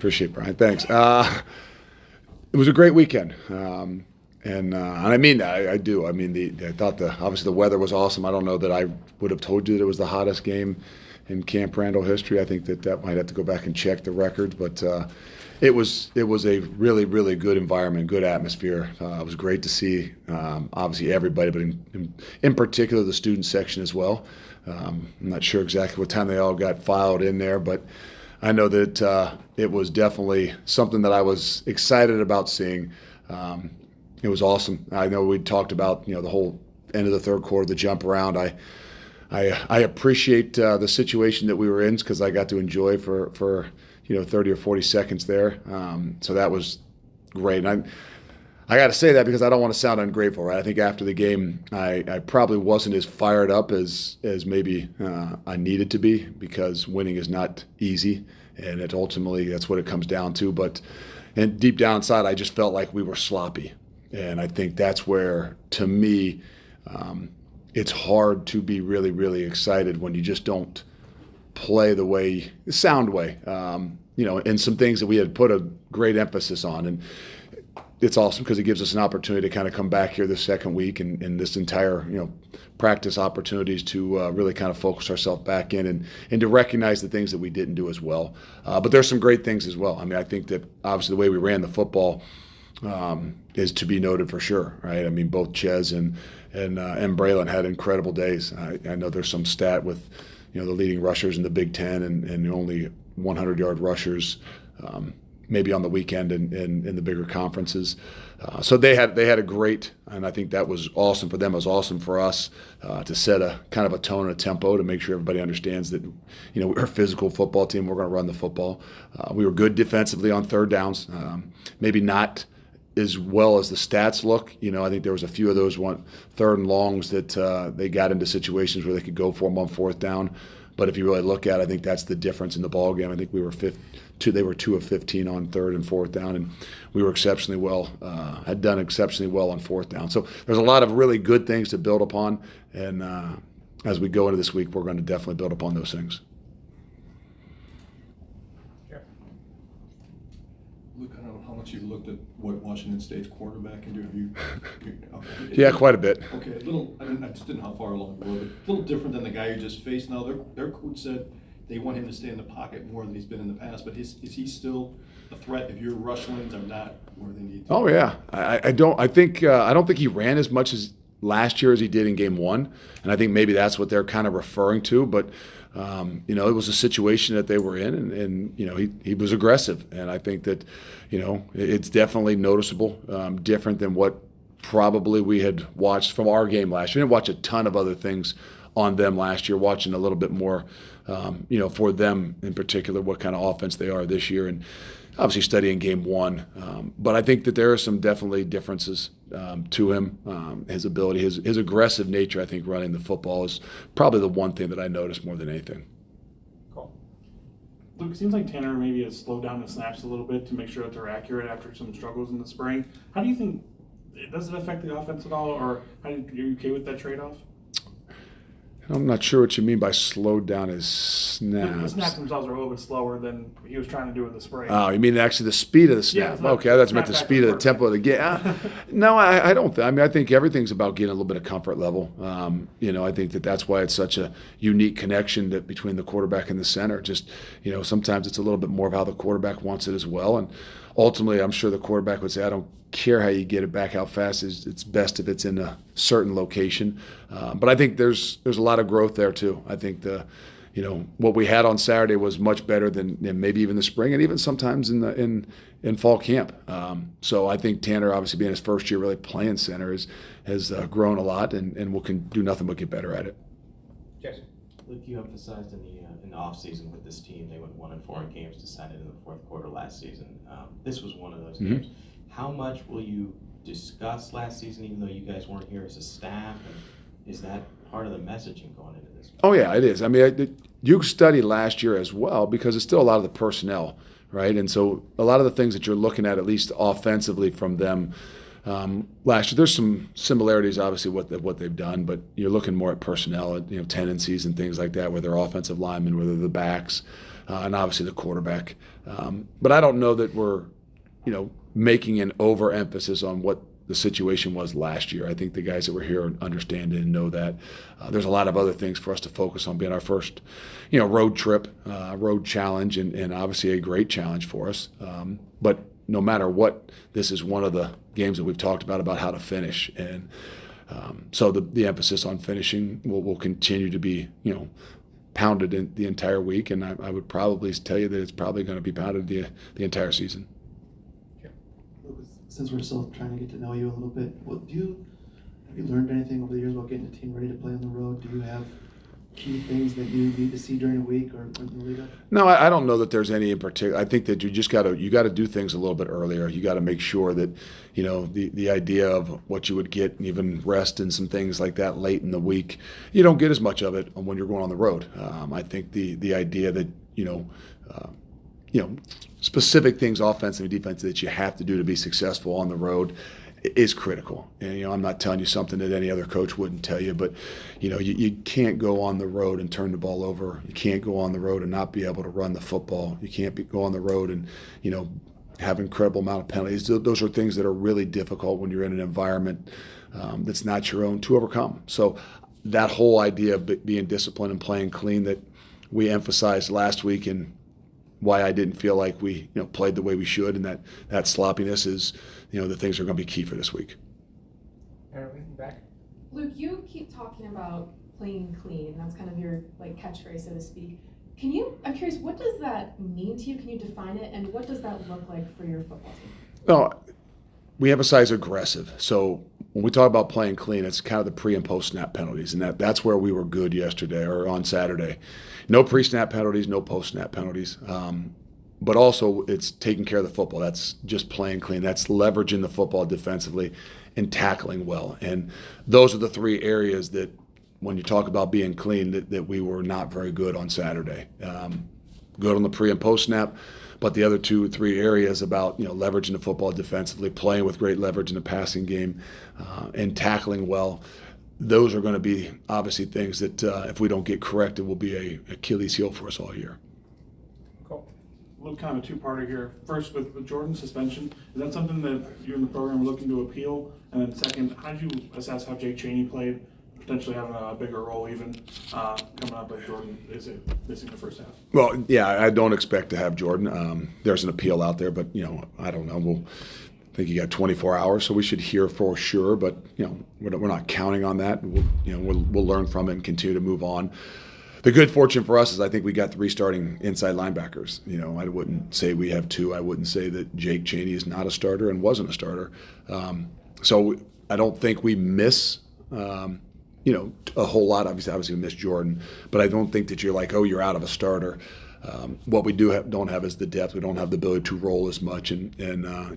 Appreciate it, Brian. Thanks. It was a great weekend. And I mean that. I do. I mean, I thought obviously the weather was awesome. I don't know that I would have told you that it was the hottest game in Camp Randall history. I think that might have to go back and check the records. But it was a really, really good environment, good atmosphere. It was great to see, obviously, everybody, but in particular the student section as well. I'm not sure exactly what time they all got filed in there, but I know that it was definitely something that I was excited about seeing. It was awesome. I know we talked about the whole end of the third quarter, the jump around. I appreciate the situation that we were in because I got to enjoy for 30 or 40 seconds there. So that was great. And I got to say that because I don't want to sound ungrateful, right? I think after the game, I probably wasn't as fired up as maybe I needed to be because winning is not easy, and ultimately that's what it comes down to. And deep down inside, I just felt like we were sloppy. And I think that's where, to me, it's hard to be really, really excited when you just don't play the sound way, and some things that we had put a great emphasis on. And it's awesome because it gives us an opportunity to kind of come back here this second week and this entire, practice opportunities to really kind of focus ourselves back in and to recognize the things that we didn't do as well. But there's some great things as well. I mean, I think that obviously the way we ran the football is to be noted for sure, right? I mean, both Ches and Braylon had incredible days. I know there's some stat with, the leading rushers in the Big Ten and only 100-yard rushers, maybe on the weekend in the bigger conferences. So they had a great, and I think that was awesome for them. It was awesome for us to set a kind of a tone and a tempo to make sure everybody understands that, we're a physical football team. We're going to run the football. We were good defensively on third downs, maybe not as well as the stats look. I think there was a few of those third and longs that they got into situations where they could go for them on fourth down. But if you really look at it, I think that's the difference in the ball game. I think we were they were 2 of 15 on third and fourth down, and we were had done exceptionally well on fourth down. So there's a lot of really good things to build upon, and as we go into this week, we're going to definitely build upon those things. Luke, I don't know how much you've looked at what Washington State's quarterback can do. Have you? Yeah, quite a bit. Okay, a little. I just didn't know how far along you were, but a little different than the guy you just faced. Now, their coach said they want him to stay in the pocket more than he's been in the past. But is he still a threat if your rush lanes are not where they need to? Oh yeah, I don't think he ran as much as last year as he did in game one, and I think maybe that's what they're kind of referring to. But it was a situation that they were in, and he was aggressive, and I think that it's definitely noticeable, different than what probably we had watched from our game last year. We didn't watch a ton of other things on them last year, watching a little bit more, for them in particular, what kind of offense they are this year, and obviously studying game one. But I think that there are some definitely differences to him, his ability, his aggressive nature. I think running the football is probably the one thing that I noticed more than anything. Cool. Luke, it seems like Tanner maybe has slowed down the snaps a little bit to make sure that they're accurate after some struggles in the spring. How do you think, does it affect the offense at all, or are you okay with that trade-off? I'm not sure what you mean by slowed down his snaps. The snaps themselves are a little bit slower than he was trying to do in the spring. Oh, you mean actually the speed of the snap? Yeah, okay, I thought you meant the speed of the tempo of the game. No, I don't. I think everything's about getting a little bit of comfort level. I think that's why it's such a unique connection between the quarterback and the center. Just, sometimes it's a little bit more of how the quarterback wants it as well. And ultimately, I'm sure the quarterback would say, I don't care how you get it back out fast. It's best if it's in a certain location. But I think there's a lot of growth there too. I think what we had on Saturday was much better than maybe even the spring and even sometimes in fall camp. So I think Tanner, obviously being his first year really playing center, has grown a lot and will do nothing but get better at it. Yes. Luke, you emphasized in the offseason with this team, they went 1-4 in games decided in the fourth quarter last season. This was one of those games. How much will you discuss last season, even though you guys weren't here as a staff? And is that part of the messaging going into this? Oh, yeah, it is. I mean, you studied last year as well because it's still a lot of the personnel, right? And so a lot of the things that you're looking at least offensively from them last year, there's some similarities, obviously, what they've done, but you're looking more at personnel, tendencies and things like that, whether they're offensive linemen, whether they're the backs. and obviously the quarterback. But I don't know that we're, making an overemphasis on what the situation was last year. I think the guys that were here understand it and know that. There's a lot of other things for us to focus on, being our first, road trip, road challenge, and obviously a great challenge for us. But no matter what, this is one of the games that we've talked about how to finish. And so the emphasis on finishing will continue to be, pounded in the entire week. And I would probably tell you that it's probably going to be pounded the entire season. Since we're still trying to get to know you a little bit, have you learned anything over the years about getting the team ready to play on the road? Do you have key things that you need to see during a week or in the lead up? No, I don't know that there's any in particular. I think that you got to do things a little bit earlier. You got to make sure that the idea of what you would get, and even rest and some things like that late in the week, you don't get as much of it when you're going on the road. I think the idea that specific things, offensive and defensive, that you have to do to be successful on the road is critical. And I'm not telling you something that any other coach wouldn't tell you, but you can't go on the road and turn the ball over. You can't go on the road and not be able to run the football. You can't go on the road and have incredible amount of penalties. Those are things that are really difficult when you're in an environment that's not your own to overcome. So that whole idea of being disciplined and playing clean that we emphasized last week, and why I didn't feel like we played the way we should, and that sloppiness is the things that are going to be key for this week. Back. Luke, you keep talking about playing clean. That's kind of your catchphrase, so to speak. I'm curious, what does that mean to you? Can you define it, and what does that look like for your football team? Well, we emphasize aggressive. So when we talk about playing clean, it's kind of the pre and post snap penalties, and that's where we were good yesterday or on Saturday. No pre-snap penalties, no post-snap penalties. But also it's taking care of the football. That's just playing clean. That's leveraging the football defensively and tackling well. And those are the three areas that, when you talk about being clean, that we were not very good on Saturday. Good on the pre and post-snap, but the other 2-3 areas about leveraging the football defensively, playing with great leverage in the passing game, and tackling well. Those are going to be obviously things that if we don't get corrected will be a Achilles heel for us all year. Cool. Luke, kind of a two-parter here. First, with Jordan's suspension, is that something that you and the program are looking to appeal? And then second, how did you assess how Jake Chaney played, potentially having a bigger role even coming up with Jordan is it missing the first half? Well, yeah, I don't expect to have Jordan. There's an appeal out there, but I don't know. I think you got 24 hours, so we should hear for sure. But we're not counting on that. We'll learn from it and continue to move on. The good fortune for us is I think we got 3 starting inside linebackers. I wouldn't say we have 2. I wouldn't say that Jake Chaney is not a starter and wasn't a starter. So I don't think we miss a whole lot. Obviously we miss Jordan, but I don't think that you're like, oh, you're out of a starter. What we don't have is the depth. We don't have the ability to roll as much, and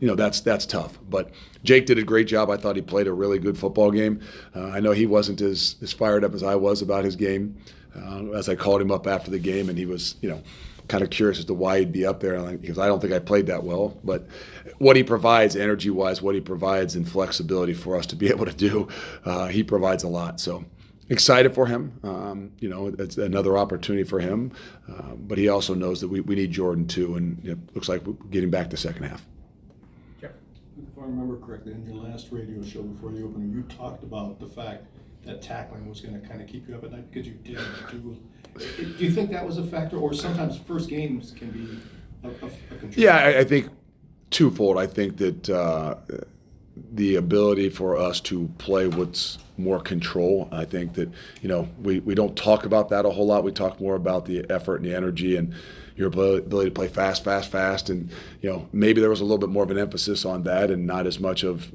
that's tough. But Jake did a great job. I thought he played a really good football game. I know he wasn't as fired up as I was about his game. As I called him up after the game, and he was kind of curious as to why he'd be up there, because I don't think I played that well. But what he provides energy-wise, what he provides in flexibility for us to be able to do, he provides a lot. So. Excited for him. It's another opportunity for him. But he also knows that we need Jordan too, and it looks like we're getting back to second half. If I remember correctly, in your last radio show before the opening, you talked about the fact that tackling was going to kind of keep you up at night because you didn't do. Do you think that was a factor, or sometimes first games can be a contributor? Yeah, I think twofold. I think that the ability for us to play what's more control. I think that, we don't talk about that a whole lot. We talk more about the effort and the energy and your ability to play fast. And, maybe there was a little bit more of an emphasis on that and not as much of,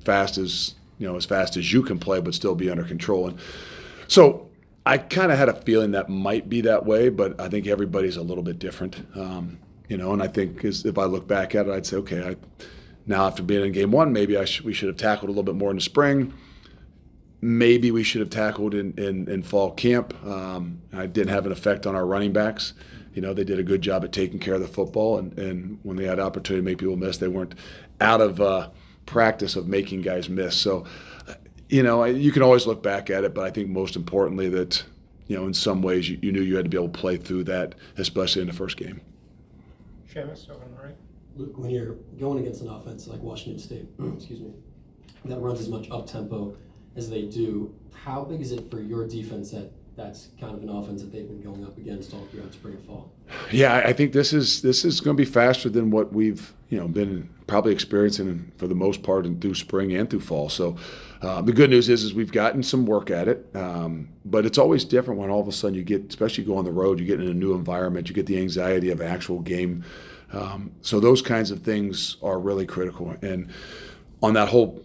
fast as you can play but still be under control. And so I kind of had a feeling that might be that way, but I think everybody's a little bit different. And I think if I look back at it, I'd say, okay, now after being in game 1, maybe we should have tackled a little bit more in the spring. Maybe we should have tackled in fall camp. I didn't have an effect on our running backs. They did a good job at taking care of the football, and when they had opportunity to make people miss, they weren't out of practice of making guys miss. So, you can always look back at it, but I think most importantly that, in some ways you knew you had to be able to play through that, especially in the first game. Seamus, over on the right. Luke, when you're going against an offense like Washington State, excuse me, that runs as much up tempo as they do, how big is it for your defense that that's kind of an offense that they've been going up against all throughout spring and fall? Yeah, I think this is going to be faster than what we've been probably experiencing for the most part through spring and through fall. So the good news is we've gotten some work at it, but it's always different when all of a sudden you get, especially go on the road, you get in a new environment, you get the anxiety of an actual game. So those kinds of things are really critical. And on that whole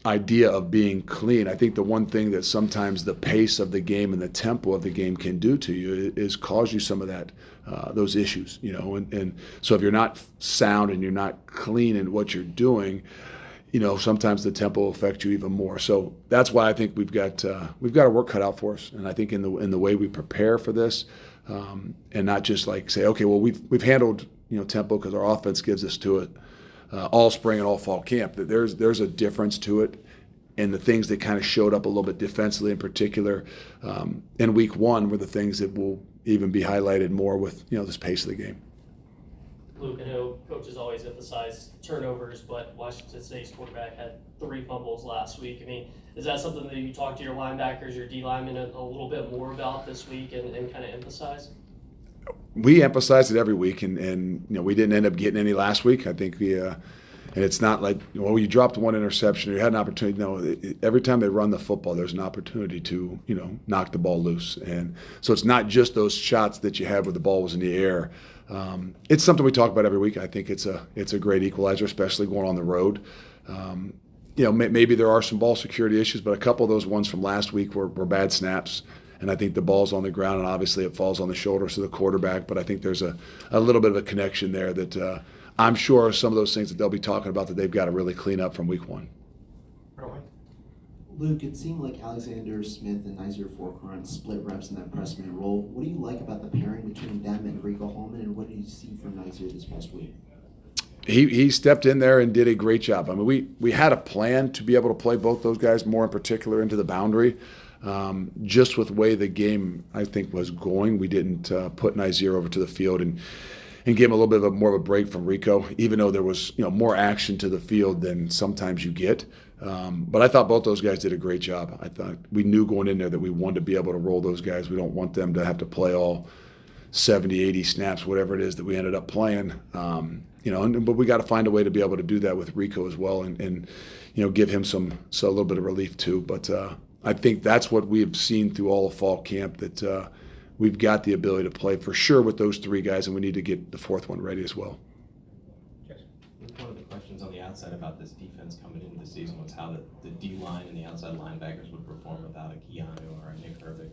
idea of being clean, I think the one thing that sometimes the pace of the game and the tempo of the game can do to you is cause you some of that, those issues, and so if you're not sound and you're not clean in what you're doing, sometimes the tempo will affect you even more. So that's why I think we've got a work cut out for us. And I think in the way we prepare for this, and not just like say, okay, well we've handled tempo because our offense gives us to it all spring and all fall camp. That there's a difference to it, and the things that kind of showed up a little bit defensively in particular in week one were the things that will even be highlighted more with this pace of the game. Luke, I know coaches always emphasize turnovers, but Washington State's quarterback had 3 fumbles last week. I mean, is that something that you talk to your linebackers, your D linemen a little bit more about this week and kind of emphasize? We emphasize it every week, and we didn't end up getting any last week. I think and it's not like, you dropped one interception or you had an opportunity. No, every time they run the football, there's an opportunity to knock the ball loose, and so it's not just those shots that you had where the ball was in the air. It's something we talk about every week. I think it's a great equalizer, especially going on the road. Maybe there are some ball security issues, but a couple of those ones from last week were bad snaps. And I think the ball's on the ground, and obviously it falls on the shoulders of the quarterback. But I think there's a little bit of a connection there that I'm sure some of those things that they'll be talking about that they've got to really clean up from week one. Rowan. Luke, it seemed like Alexander Smith and Nizer Forkhorn split reps in that press man role. What do you like about the pairing between them and Rico Holman, and what did you see from Nizer this past week? He stepped in there and did a great job. I mean, we had a plan to be able to play both those guys more in particular into the boundary. Just with the way the game, I think, was going, we didn't put Nizer over to the field and give him a little bit more of a break from Rico, even though there was more action to the field than sometimes you get. But I thought both those guys did a great job. I thought we knew going in there that we wanted to be able to roll those guys. We don't want them to have to play all 70, 80 snaps, whatever it is that we ended up playing. But we got to find a way to be able to do that with Rico as well, and give him a little bit of relief too. But I think that's what we have seen through all of fall camp, that we've got the ability to play for sure with those 3 guys, and we need to get the 4th one ready as well. Yes. One of the questions on the outside about this defense coming into the season was how the D-line and the outside linebackers would perform without a Keanu or a Nick Herbig.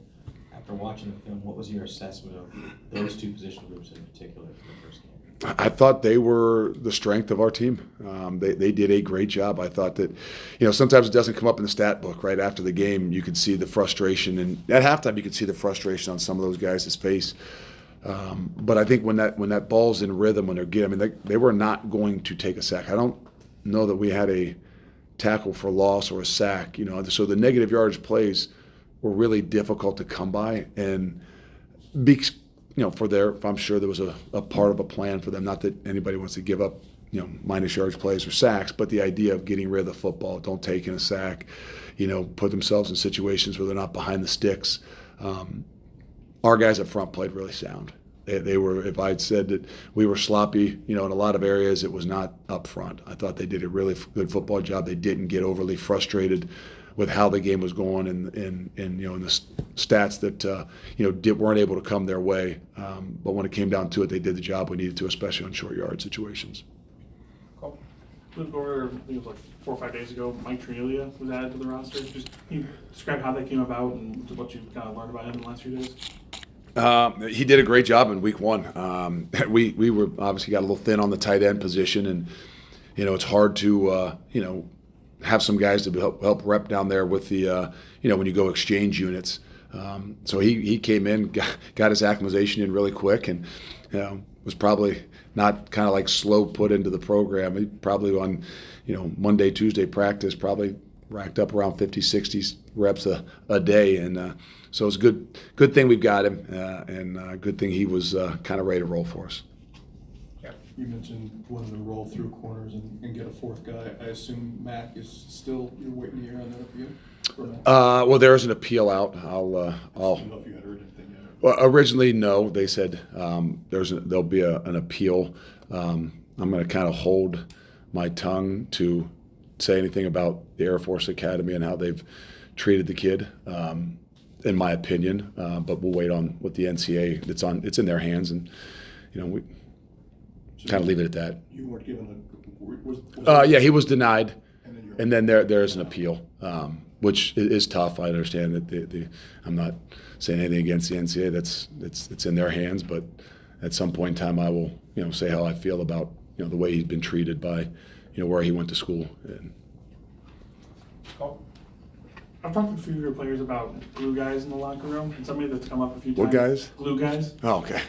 After watching the film, what was your assessment of those 2 position groups in particular for the first game? I thought they were the strength of our team. They did a great job. I thought that, sometimes it doesn't come up in the stat book. Right after the game, you could see the frustration, and at halftime, you could see the frustration on some of those guys' face. But I think when that ball's in rhythm, when they're getting, they were not going to take a sack. I don't know that we had a tackle for loss or a sack. So the negative yardage plays were really difficult to come by, and I'm sure there was a part of a plan for them. Not that anybody wants to give up, minus yards plays or sacks, but the idea of getting rid of the football, don't take in a sack, put themselves in situations where they're not behind the sticks. Our guys up front played really sound. They were, if I'd said that we were sloppy, in a lot of areas, it was not up front. I thought they did a really good football job. They didn't get overly frustrated with how the game was going and the stats that weren't able to come their way. But when it came down to it, they did the job we needed to, especially on short yard situations. Cool. Luke, over, I think it was like 4 or 5 days ago, Mike Trenelia was added to the roster. Just can you describe how that came about and what you've kind of learned about him in the last few days? He did a great job in week 1. We were obviously got a little thin on the tight end position, and it's hard to have some guys to help rep down there with the when you go exchange units. So he came in, got his acclimatization in really quick, and was probably not kind of like slow put into the program. He probably on Monday, Tuesday practice probably racked up around 50, 60 reps a day. And so it's good thing we've got him, and good thing he was kind of ready to roll for us. You mentioned wanting to roll through corners and get a fourth guy. I assume Mac is still, you're waiting to hear on that appeal? For Mac? Well, there is an appeal out. I don't know if you had heard anything yet. Well, originally, no. They said there'll be an appeal. I'm going to kind of hold my tongue to say anything about the Air Force Academy and how they've treated the kid, in my opinion. But we'll wait on what the NCAA. It's in their hands, and we kind of leave it at that. You weren't given Yeah, he was denied, and then there's an appeal, which is tough. I understand that I'm not saying anything against the NCAA. It's in their hands, but at some point in time, I will say how I feel about the way he's been treated by where he went to school. And I've talked to a few of your players about glue guys in the locker room, and somebody that's come up a few times. What guys? Glue guys. Oh, okay.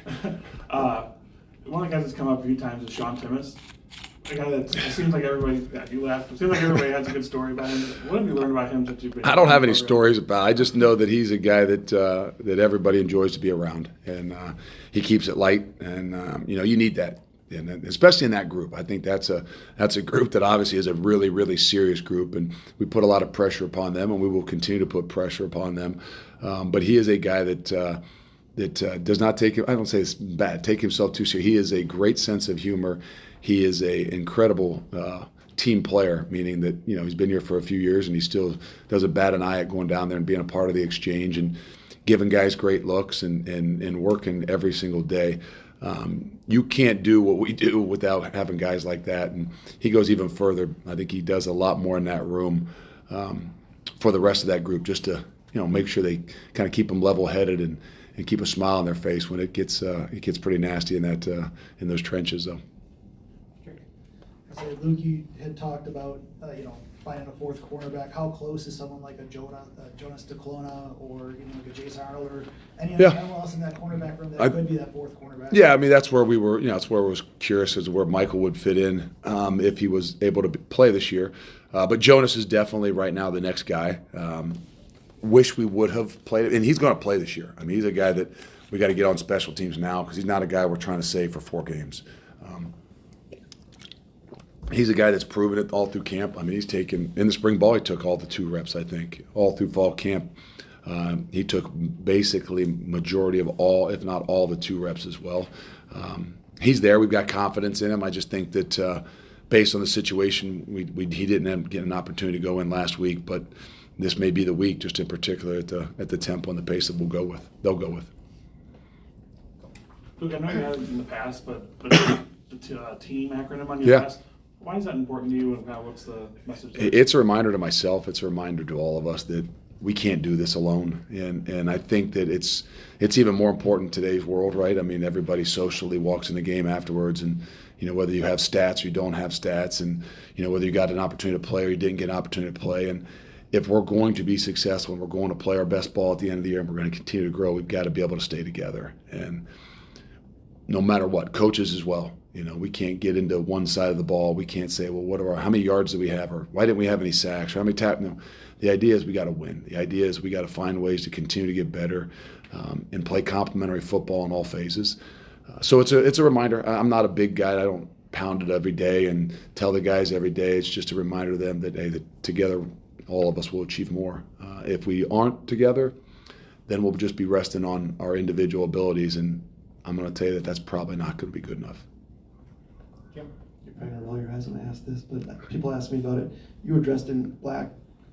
One of the guys that's come up a few times is Sean Timmis. A guy that it seems like everybody, you laugh. It seems like everybody has a good story about him. What have you learned about him since you've been? I don't have any stories about. I just know that he's a guy that everybody enjoys to be around, and he keeps it light. And you need that, and especially in that group. I think that's a group that obviously is a really, really serious group, and we put a lot of pressure upon them, and we will continue to put pressure upon them. But he is a guy that does not take. I don't say it's bad. Take himself too seriously. He has a great sense of humor. He is a incredible team player, meaning that he's been here for a few years and he still doesn't bat an eye at going down there and being a part of the exchange and giving guys great looks and working every single day. You can't do what we do without having guys like that, and he goes even further. I think he does a lot more in that room for the rest of that group, just to make sure they kind of keep them level-headed and keep a smile on their face when it gets pretty nasty in those trenches, though. So Luke, you had talked about finding a fourth cornerback. How close is someone like a Jonas DeClona or like a Jason Arnold or anyone else in that cornerback room that could be that fourth cornerback? Yeah, I mean that's where we were. That's where I was curious as to where Michael would fit in if he was able to play this year. But Jonas is definitely right now the next guy. Wish we would have played, and he's going to play this year. I mean, he's a guy that we got to get on special teams now because he's not a guy we're trying to save for 4 games. He's a guy that's proven it all through camp. I mean, he's taken in the spring ball. He took all the 2 reps, I think, all through fall camp. He took basically majority of all, if not all, the 2 reps as well. He's there. We've got confidence in him. I just think that based on the situation, he didn't get an opportunity to go in last week, but this may be the week, just in particular at the tempo and the pace that they'll go with. Luke, I know you had it in the past, but the team acronym on your vest. Why is that important to you, and what's the message there? It's a reminder to myself. It's a reminder to all of us that we can't do this alone, and I think that it's even more important in today's world, right? I mean, everybody socially walks in the game afterwards, and whether you have stats or you don't have stats, and whether you got an opportunity to play or you didn't get an opportunity to play, and if we're going to be successful and we're going to play our best ball at the end of the year and we're going to continue to grow, we've got to be able to stay together, and no matter what, coaches as well. We can't get into one side of the ball. We can't say, well, how many yards do we have, or why didn't we have any sacks, or how many No, the idea is we got to win. The idea is we got to find ways to continue to get better and play complementary football in all phases. So it's a reminder. I'm not a big guy. I don't pound it every day and tell the guys every day. It's just a reminder to them that, hey, that together all of us will achieve more. If we aren't together, then we'll just be resting on our individual abilities, and I'm going to tell you that that's probably not going to be good enough. You're probably gonna roll your eyes when I ask this, but people ask me about it. You were dressed in black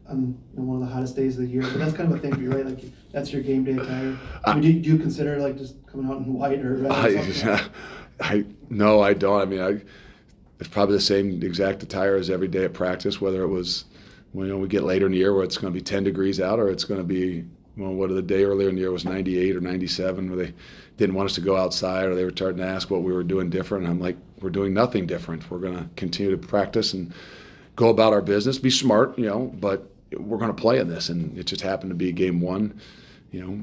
on one of the hottest days of the year, but that's kind of a thing for you, right? Like that's your game day attire. I mean, do you consider like just coming out in white or red? Or something? No, I don't. I mean, it's probably the same exact attire as every day at practice, whether it was when we get later in the year where it's going to be 10 degrees out, or it's going to be what the day earlier in the year was 98 or 97, where they didn't want us to go outside, or they were starting to ask what we were doing different. And I'm like, we're doing nothing different. We're going to continue to practice and go about our business, be smart, but we're going to play in this. And it just happened to be game 1,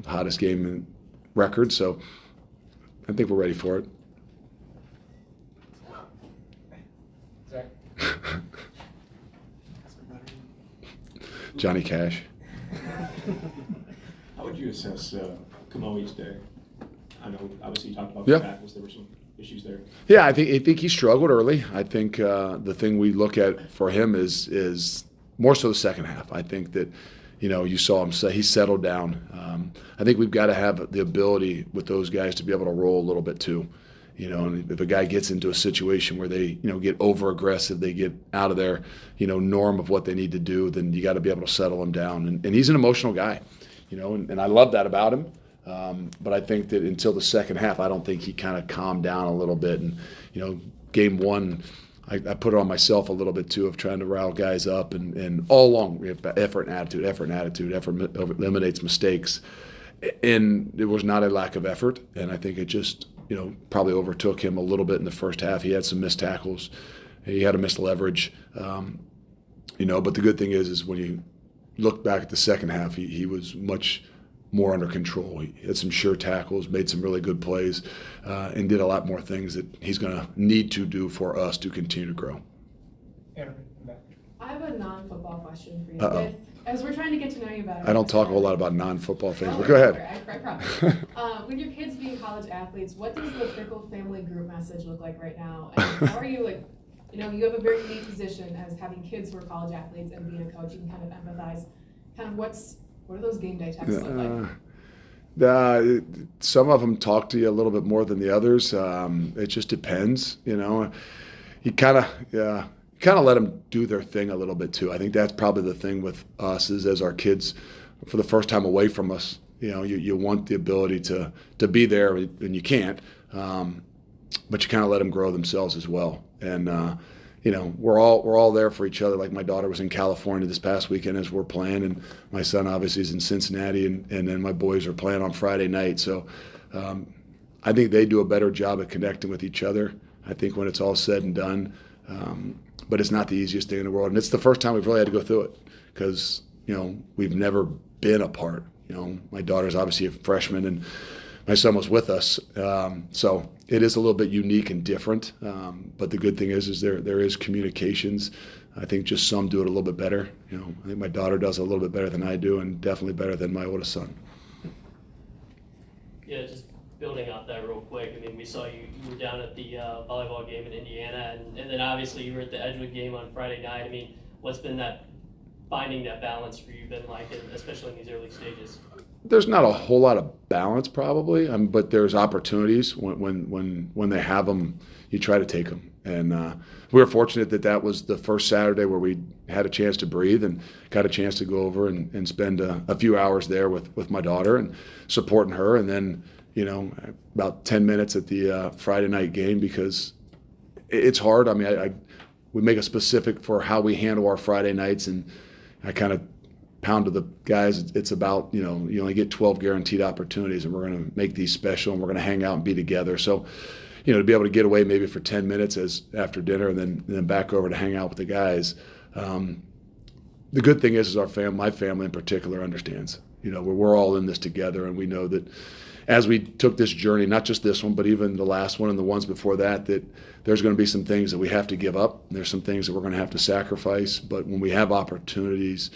hottest game in record. So I think we're ready for it. Zach? Johnny Cash. How would you assess Kamoe's day? I know, obviously, you talked about Yeah. the tackles. There were some issues there. Yeah, I think he struggled early. I think the thing we look at for him is more so the second half. I think that, you saw him say he settled down. I think we've got to have the ability with those guys to be able to roll a little bit too. And if a guy gets into a situation where they, get over aggressive, they get out of their, norm of what they need to do, then you got to be able to settle him down. And he's an emotional guy, and I love that about him. But I think that until the second half, I don't think he kind of calmed down a little bit. And, game one, I put it on myself a little bit too of trying to rile guys up. And all along, we have effort and attitude. Effort eliminates mistakes. And it was not a lack of effort. And I think it just, probably overtook him a little bit in the first half. He had some missed tackles. He had a missed leverage. But the good thing is when you look back at the second half, he was much more under control. He had some sure tackles, made some really good plays, and did a lot more things that he's going to need to do for us to continue to grow. Henry, back. I have a non-football question for you. Uh-oh. As we're trying to get to know you better. I don't talk a whole lot about non-football things, Don't but go worry, ahead. I promise. With your kids being college athletes, what does the Fickell family group message look like right now? And how are you, you have a very unique position as having kids who are college athletes and being a coach. You can kind of empathize. Kind of what do those game day texts look like? Some of them talk to you a little bit more than the others. It just depends, You kind of let them do their thing a little bit too. I think that's probably the thing with us is as our kids, for the first time away from us, you want the ability to be there, and you can't, but you kind of let them grow themselves as well. And we're all there for each other. Like my daughter was in California this past weekend as we're playing, and my son obviously is in Cincinnati, and then my boys are playing on Friday night. So I think they do a better job at connecting with each other. I think when it's all said and done. But it's not the easiest thing in the world. And it's the first time we've really had to go through it because, we've never been apart. My daughter's obviously a freshman and my son was with us. So it is a little bit unique and different. But the good thing is there is communications. I think just some do it a little bit better. I think my daughter does it a little bit better than I do and definitely better than my oldest son. Yeah, just building off that real quick. I mean, we saw you were down at the volleyball game in Indiana, and then obviously you were at the Edgewood game on Friday night. I mean, what's been finding that balance for you been like, especially in these early stages? There's not a whole lot of balance probably, but there's opportunities when they have them, you try to take them. And we were fortunate that was the first Saturday where we had a chance to breathe and got a chance to go over and spend a few hours there with my daughter and supporting her. And then, about 10 minutes at the Friday night game because it's hard. I mean, we make a specific for how we handle our Friday nights, and I kind of pounded the guys. It's about, you only get 12 guaranteed opportunities, and we're going to make these special, and we're going to hang out and be together. So, to be able to get away maybe for 10 minutes after dinner and then back over to hang out with the guys. The good thing is my family in particular understands. We're all in this together, and we know that as we took this journey, not just this one, but even the last one and the ones before that there's going to be some things that we have to give up. There's some things that we're going to have to sacrifice. But when we have opportunities,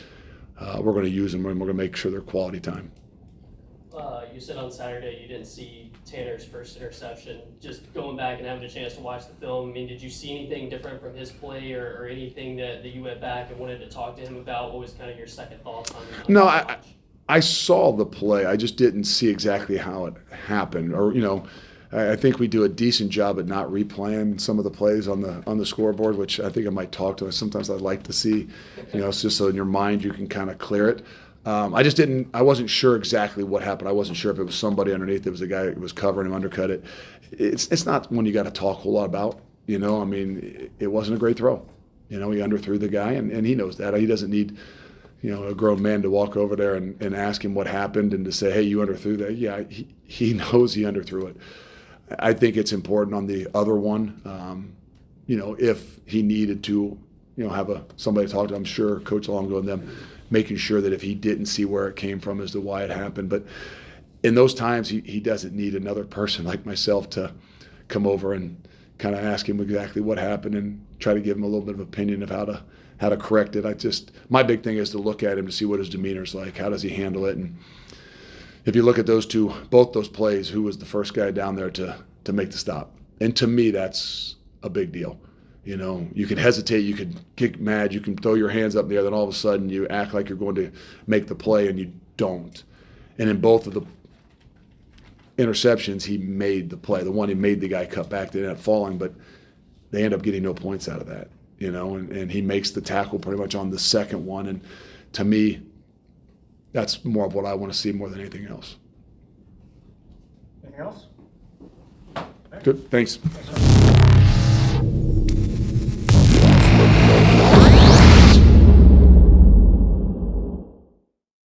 we're going to use them, and we're going to make sure they're quality time. You said on Saturday you didn't see Tanner's first interception. Just going back and having a chance to watch the film, I mean, did you see anything different from his play or anything that you went back and wanted to talk to him about? What was kind of your second thoughts on No, the watch? I saw the play. I just didn't see exactly how it happened. Or, I think we do a decent job at not replaying some of the plays on the scoreboard, which I think I might talk to. Sometimes I'd like to see, it's just so in your mind you can kind of clear it. I wasn't sure exactly what happened. I wasn't sure if it was somebody underneath. It was a guy that was covering him, undercut it. It's not one you got to talk a whole lot about. I mean, it wasn't a great throw. He underthrew the guy, and he knows that. He doesn't need a grown man to walk over there and ask him what happened and to say, hey, you underthrew that. Yeah, he knows he underthrew it. I think it's important on the other one, if he needed to, have somebody talk to, I'm sure Coach Longo and them, making sure that if he didn't see where it came from as to why it happened. But in those times, he doesn't need another person like myself to come over and kind of ask him exactly what happened and try to give him a little bit of opinion of how to correct it. My big thing is to look at him to see what his demeanor's like. How does he handle it? And if you look at both those plays, who was the first guy down there to make the stop? And to me, that's a big deal. You know, you can hesitate, you can get mad, you can throw your hands up in the air, then all of a sudden you act like you're going to make the play and you don't. And in both of the interceptions, he made the play. The one he made the guy cut back, they ended up falling, but they end up getting no points out of that. You know, and he makes the tackle pretty much on the second one. And to me, that's more of what I want to see more than anything else. Anything else? Good, thanks.